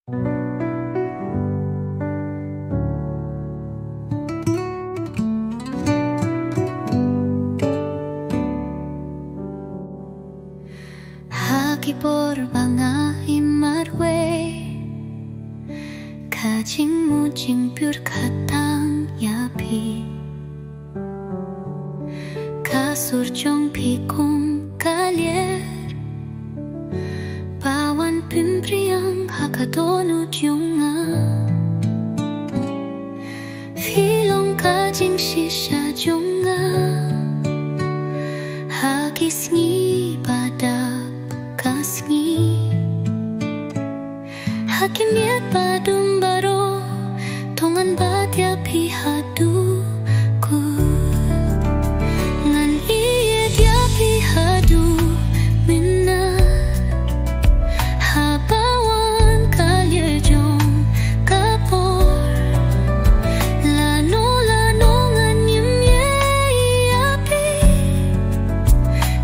Haki porbanga imarwe Kajing mujing pur katang yapi Kasur jong pikung kalier Pawan pimpriang hakadonu junga Filong kajing shisha junga Hagis ngi badap kas ngi Hakim yat badum baro Tongan batya pihadu ku Ngan iya dia pihadu minna Habawan kalya jong kapor Lano ngan yimye api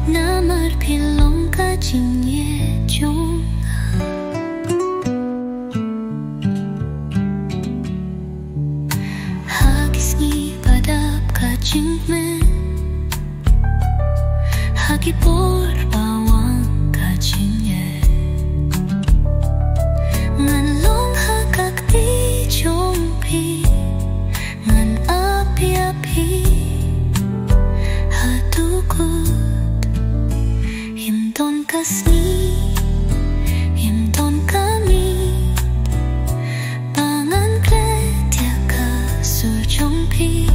Namar pilong kajing ye jong Hagis ngi badap kajing men Hagi por bawang kajing ye Ngan long hakak di jong pi Ngan api-api hadukut Himton kasni Himton kami Pangan kletya kasur jong pi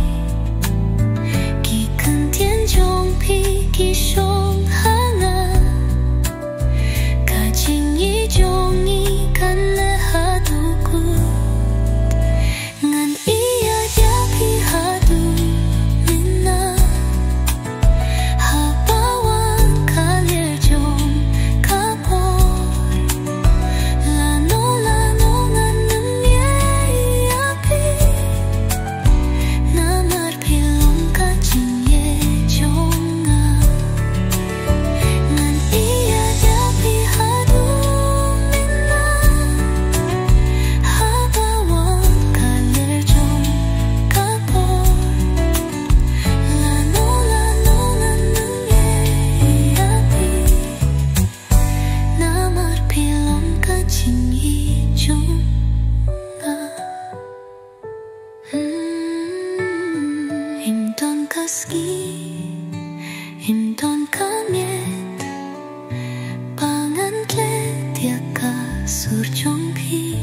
Ki kentien jong pi ki shong hanga Kajing yi jong yi kan le hadukut Ngan iya dia pi hadu minna Habawan kalya jong kapor Lano ngan nemye api Namar pilong kajing ye jonga Ngan iya dia pi hadu minna Habawan kalya jong kapor Lano ngan nemye api Namar pilong kajing ye jonga Himton kaski Himton kamiet Pangan kletya kasur jong pi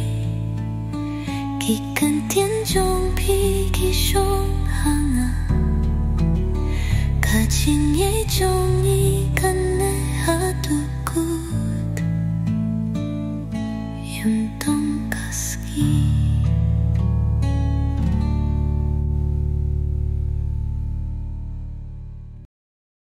Ki kentien jong pi ki shong hanga Kajing ye jong